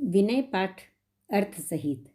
विनय पाठ अर्थ सहित।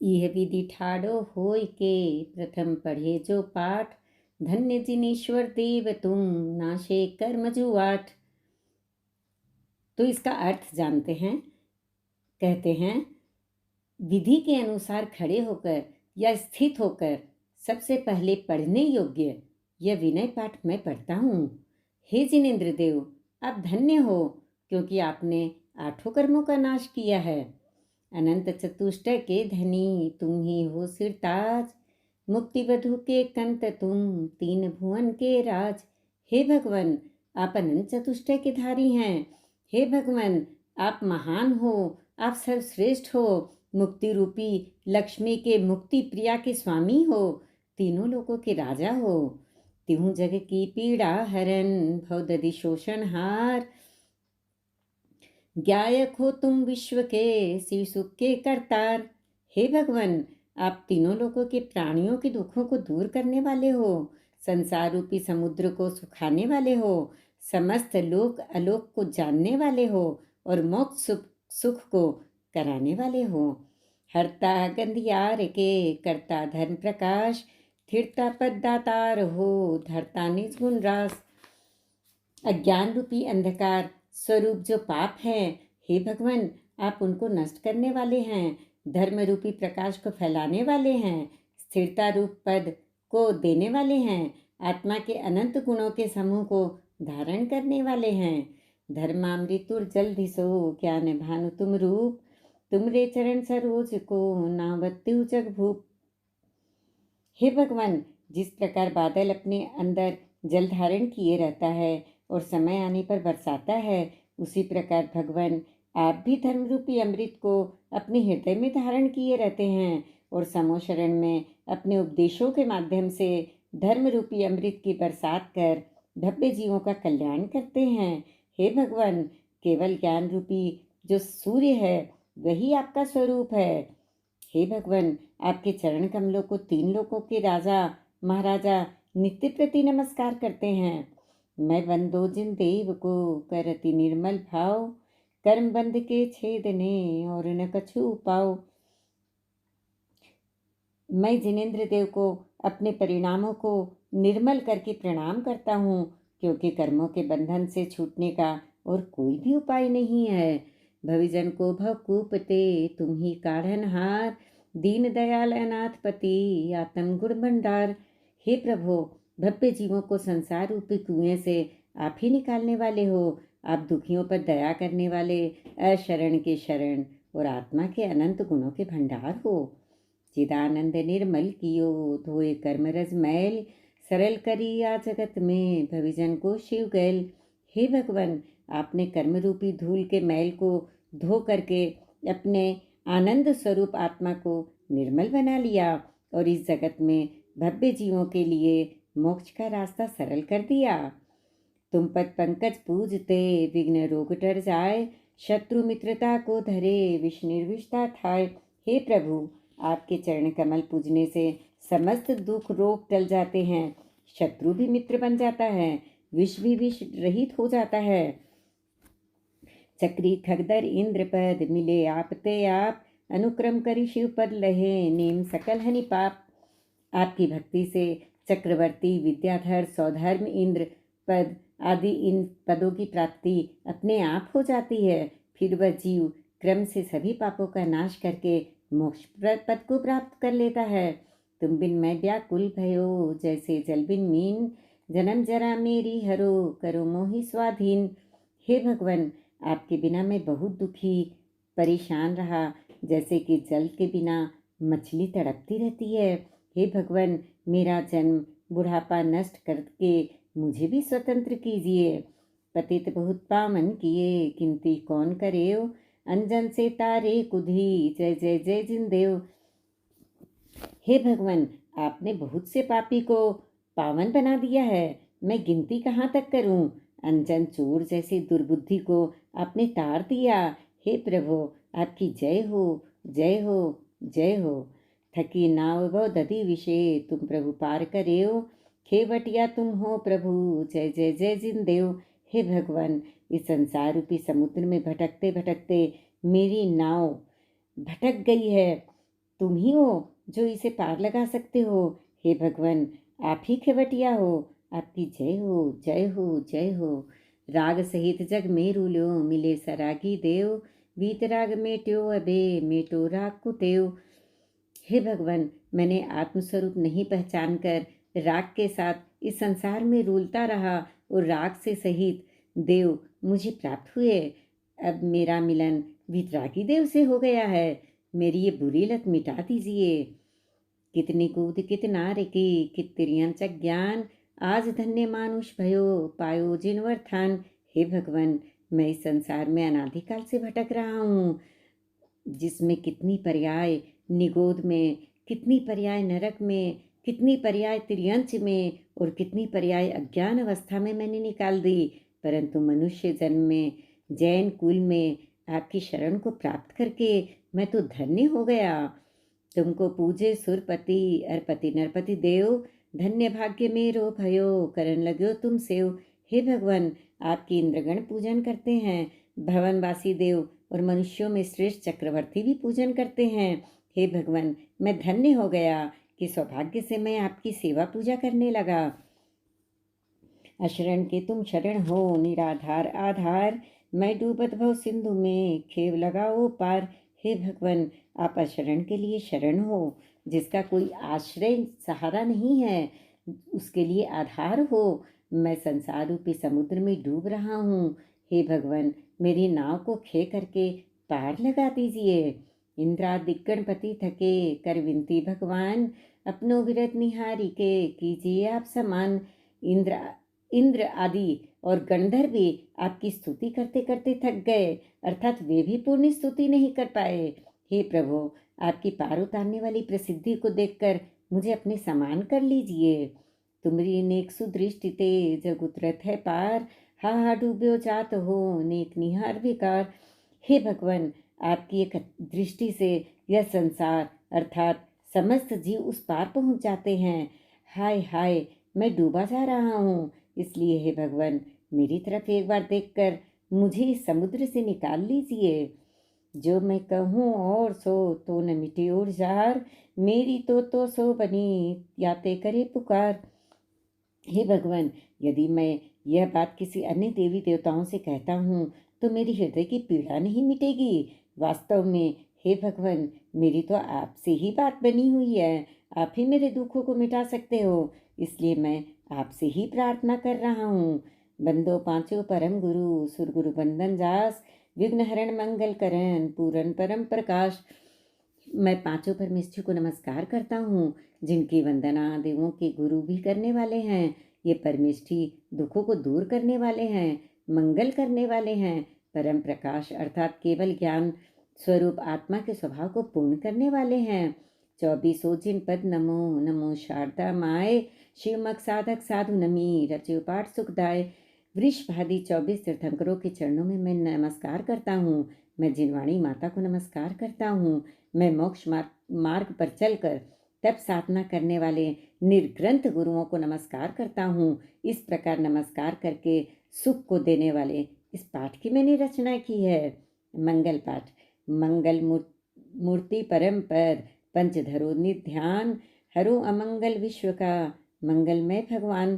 यह विधि ठाड़ो होय के प्रथम पढ़े जो पाठ, धन्य जिनेश्वर देव तुम नाशे कर्म जुआठ। तो इसका अर्थ जानते हैं। कहते हैं, विधि के अनुसार खड़े होकर या स्थित होकर सबसे पहले पढ़ने योग्य यह विनय पाठ मैं पढ़ता हूँ। हे जिनेन्द्र देव, आप धन्य हो, क्योंकि आपने 8 कर्मों का नाश किया है। अनंत चतुष्टय के धनी तुम ही हो सिरताज, मुक्ति वधु के कंत तुम 3 भुवन के राज। हे भगवान, आप अनंत चतुष्टय के धारी हैं। हे भगवान, आप महान हो, आप सर्वश्रेष्ठ हो, मुक्ति रूपी लक्ष्मी के मुक्ति प्रिया के स्वामी हो, तीनों लोकों के राजा हो। तिहु जग की पीड़ा हरन, भवदधि शोषण हार। ज्ञायक हो तुम विश्व के, शिव सुख के करतार। हे भगवान, आप तीनों लोकों के प्राणियों के दुखों को दूर करने वाले हो, संसार रूपी समुद्र को सुखाने वाले हो, समस्त लोक अलोक को जानने वाले हो और मोक्ष सुख को कराने वाले हो। हरता गंधियार के, करता धर्म प्रकाश, थिरता पद दातार हो, धरता निज गुण रास। अज्ञान रूपी अंधकार स्वरूप जो पाप है, हे भगवान, आप उनको नष्ट करने वाले हैं, धर्म रूपी प्रकाश को फैलाने वाले हैं, स्थिरता रूप पद को देने वाले हैं, आत्मा के अनंत गुणों के समूह को धारण करने वाले हैं। धर्मामृतुर जल धिसो, ज्ञान भानु तुम रूप, तुमरे चरण सरोज को नावत्यु जग भूप। हे भगवान, जिस प्रकार बादल अपने अंदर जल धारण किए रहता है और समय आने पर बरसाता है, उसी प्रकार भगवान आप भी धर्म रूपी अमृत को अपने हृदय में धारण किए रहते हैं और समोशरण में अपने उपदेशों के माध्यम से धर्म रूपी अमृत की बरसात कर भव्य जीवों का कल्याण करते हैं। हे भगवान, केवल ज्ञान रूपी जो सूर्य है वही आपका स्वरूप है। हे भगवान, आपके चरण कमलों को 3 लोकों के राजा महाराजा नित्य प्रति नमस्कार करते हैं। मैं वंदो जिन देव को, करति निर्मल भाव, कर्म बंध के छेदने और न कछु पाओ। मैं जिनेन्द्र देव को अपने परिणामों को निर्मल करके प्रणाम करता हूँ, क्योंकि कर्मों के बंधन से छूटने का और कोई भी उपाय नहीं है। भविजन को भवकूपते तुम ही काढ़नहार, दीन दयाल अनाथ पति आत्म गुण भंडार। हे प्रभु, भव्य जीवों को संसार रूपी कुएं से आप ही निकालने वाले हो। आप दुखियों पर दया करने वाले, अशरण के शरण और आत्मा के अनंत गुणों के भंडार हो। चिदानंद निर्मल कियो, धोए कर्म रज मैल, सरल करी आ जगत में भविजन को शिव गैल। हे भगवान, आपने कर्म रूपी धूल के मैल को धो करके अपने आनंद स्वरूप आत्मा को निर्मल बना लिया और इस जगत में भव्य जीवों के लिए मोक्ष का रास्ता सरल कर दिया। तुम पद पंकज पूजते, विघ्न रोग टर जाए, शत्रु मित्रता को धरे, विष निर्विषता थाए। हे प्रभु, आपके चरण कमल पूजने से समस्त दुख रोग टल जाते हैं, शत्रु भी मित्र बन जाता है, विष भी विष रहित हो जाता है। चक्री खगदर इंद्र पद मिले आपते आप, अनुक्रम करी शिव पद लहे, नेम सकल हनि पाप। आपकी भक्ति से चक्रवर्ती, विद्याधर, सौधर्म, इंद्र पद आदि इन पदों की प्राप्ति अपने आप हो जाती है। फिर वह जीव क्रम से सभी पापों का नाश करके मोक्ष पद को प्राप्त कर लेता है। तुम बिन मैं व्याकुल भयो, जैसे जल बिन मीन, जन्म जरा मेरी हरो, करो मोहि स्वाधीन। हे भगवान, आपके बिना मैं बहुत दुखी परेशान रहा, जैसे कि जल के बिना मछली तड़पती रहती है। हे भगवान, मेरा जन्म बुढ़ापा नष्ट करके मुझे भी स्वतंत्र कीजिए। पतित बहुत पावन किए, किंतु कौन करे, अंजन से तारे कुधी, जय जय जय जिनदेव। हे भगवान, आपने बहुत से पापी को पावन बना दिया है, मैं गिनती कहाँ तक करूं। अंजन चोर जैसे दुर्बुद्धि को आपने तार दिया। हे प्रभु, आपकी जय हो, जय हो, जय हो। थकी नाव बहु दधि विषे, तुम प्रभु पार करेओ, खेवटिया तुम हो प्रभु, जय जय जय जिनदेव। हे भगवान, इस संसार रूपी समुद्र में भटकते भटकते मेरी नाव भटक गई है, तुम ही हो जो इसे पार लगा सकते हो। हे भगवान, आप ही खेवटिया हो, आपकी जय हो, जय हो, जय हो। राग सहित जग में रूल्यो, मिले सरागी देव, वीतराग मेट्यो अबे, मेटो राग कुटेव। हे भगवान, मैंने आत्मस्वरूप नहीं पहचान कर राग के साथ इस संसार में रूलता रहा और राग से सहित देव मुझे प्राप्त हुए। अब मेरा मिलन वितरागी देव से हो गया है, मेरी ये बुरी लत मिटा दीजिए। कितनी कूद कितना रेकी, कितरियंच ज्ञान, आज धन्य मानुष भयो, पायो जिनवर थान। हे भगवान, मैं इस संसार में अनादिकाल से भटक रहा हूँ, जिसमें कितनी पर्याय निगोद में, कितनी पर्याय नरक में, कितनी पर्याय तिर्यंच में और कितनी पर्याय अज्ञान अवस्था में मैंने निकाल दी, परंतु मनुष्य जन्म में, जैन कुल में आपकी शरण को प्राप्त करके मैं तो धन्य हो गया। तुमको पूजे सुरपति अरपति नरपति देव, धन्य भाग्य मेरो भयो, करन लग्यो तुम सेव। हे भगवान, आपकी इंद्रगण पूजन करते हैं, भवनवासी देव और मनुष्यों में श्रेष्ठ चक्रवर्ती भी पूजन करते हैं। हे भगवान, मैं धन्य हो गया कि सौभाग्य से मैं आपकी सेवा पूजा करने लगा। अशरण के तुम शरण हो, निराधार आधार, मैं डूबत भव सिंधु में, खेव लगाओ पार। हे भगवान, आप अशरण के लिए शरण हो, जिसका कोई आश्रय सहारा नहीं है, उसके लिए आधार हो। मैं संसार रूपी समुद्र में डूब रहा हूँ। हे भगवान, मेरी नाव को खे करके पार लगा दीजिए। इंद्रादि गणपति थके, कर विनती भगवान, अपनो विरत निहारी के, कीजिए आप समान। इंद्र आदि और गंधर्व भी आपकी स्तुति करते करते थक गए, अर्थात वे भी पूर्ण स्तुति नहीं कर पाए। हे प्रभु, आपकी पार उतारने वाली प्रसिद्धि को देखकर मुझे अपने समान कर लीजिए। तुमरी नेक सुदृष्टि ते जग उतरत है पार, हा हा डूब्यो जात हो, नेक निहार विकार। हे भगवान, आपकी एक दृष्टि से यह संसार अर्थात समस्त जीव उस पार पहुंच जाते हैं। हाय हाय, मैं डूबा जा रहा हूँ, इसलिए हे भगवान, मेरी तरफ एक बार देखकर मुझे इस समुद्र से निकाल लीजिए। जो मैं कहूँ और सो तो न मिटे और जार, मेरी तो सो बनी याते करे पुकार। हे भगवान, यदि मैं यह बात किसी अन्य देवी देवताओं से कहता हूँ तो मेरी हृदय की पीड़ा नहीं मिटेगी। वास्तव में हे भगवान, मेरी तो आपसे ही बात बनी हुई है, आप ही मेरे दुखों को मिटा सकते हो, इसलिए मैं आपसे ही प्रार्थना कर रहा हूँ। बंदो पांचों परम गुरु, सुरगुरु बंदन जास, विघ्न हरण मंगल करण, पूरन परम प्रकाश। मैं पांचों परमेष्ठी को नमस्कार करता हूँ, जिनकी वंदना देवों के गुरु भी करने वाले हैं। ये परमेष्ठी दुखों को दूर करने वाले हैं, मंगल करने वाले हैं, परम प्रकाश अर्थात केवल ज्ञान स्वरूप आत्मा के स्वभाव को पूर्ण करने वाले हैं। 24 जिन पद नमो नमो शारदा माए, शिवमक साधक साधु नमी, रचे पाठ सुखदाय। वृषभादि 24 तीर्थंकरों के चरणों में मैं नमस्कार करता हूँ। मैं जिनवाणी माता को नमस्कार करता हूँ। मैं मोक्ष मार्ग पर चलकर तप साधना करने वाले निर्ग्रंथ गुरुओं को नमस्कार करता हूँ। इस प्रकार नमस्कार करके सुख को देने वाले इस पाठ की मैंने रचना की है। मंगल पाठ। मंगल मूर्ति परम पर, पंचधरो निध्यान, हरो अमंगल विश्व का, मंगलमय भगवान।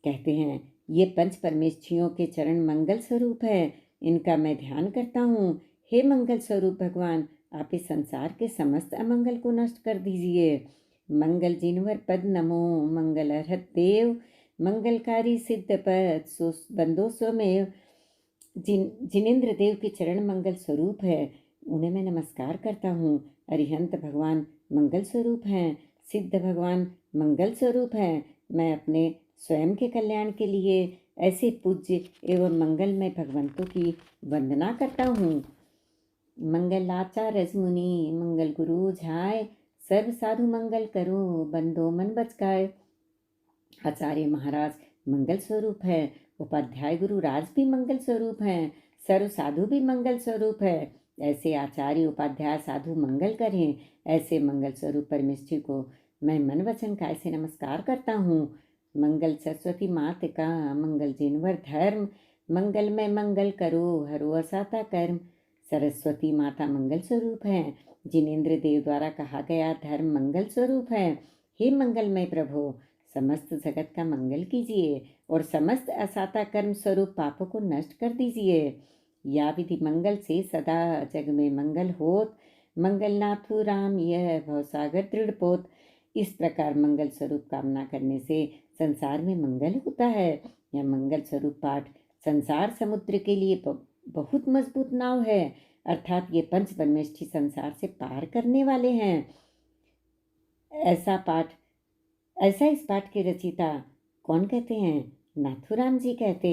कहते हैं ये पंच परमेष्ठियों के चरण मंगल स्वरूप है, इनका मैं ध्यान करता हूँ। हे मंगल स्वरूप भगवान, आप इस संसार के समस्त अमंगल को नष्ट कर दीजिए। मंगल जिनवर पद नमो, मंगल अर्हत देव, मंगलकारी सिद्ध पद, सो बंदो स्वमेव। जिनेन्द्र देव के चरण मंगल स्वरूप है, उन्हें मैं नमस्कार करता हूँ। अरिहंत भगवान मंगल स्वरूप हैं, सिद्ध भगवान मंगल स्वरूप हैं। मैं अपने स्वयं के कल्याण के लिए ऐसे पूज्य एवं मंगलमय भगवंतों की वंदना करता हूँ। मंगलाचा रजमुनि, मंगल गुरु झाय, सर्व साधु मंगल करो, बंदो मन बचकाय। आचार्य महाराज मंगल स्वरूप है, उपाध्याय गुरु राज भी मंगल स्वरूप हैं, सर्व साधु भी मंगल स्वरूप है। ऐसे आचार्य उपाध्याय साधु मंगल करें, ऐसे मंगल स्वरूप परमेष्ठी को मैं मन वचन काय से नमस्कार करता हूँ। मंगल सरस्वती मात का, मंगल जिनवर धर्म, मंगल में मंगल करो, हरो असाता कर्म। सरस्वती माता मंगल स्वरूप हैं। जिनेन्द्र देव द्वारा कहा गया धर्म मंगल स्वरूप है। हे मंगलमय प्रभु, समस्त जगत का मंगल कीजिए और समस्त असाता कर्म स्वरूप पापों को नष्ट कर दीजिए। या विधि मंगल से सदा जग में मंगल होत, मंगलनाथु राम यह भवसागर दृढ़ पोत। इस प्रकार मंगल स्वरूप कामना करने से संसार में मंगल होता है। यह मंगल स्वरूप पाठ संसार समुद्र के लिए बहुत मजबूत नाव है, अर्थात ये पंच परमेष्ठी संसार से पार करने वाले हैं। ऐसा इस पाठ के रचयिता कौन कहते हैं? नाथुराम जी कहते हैं।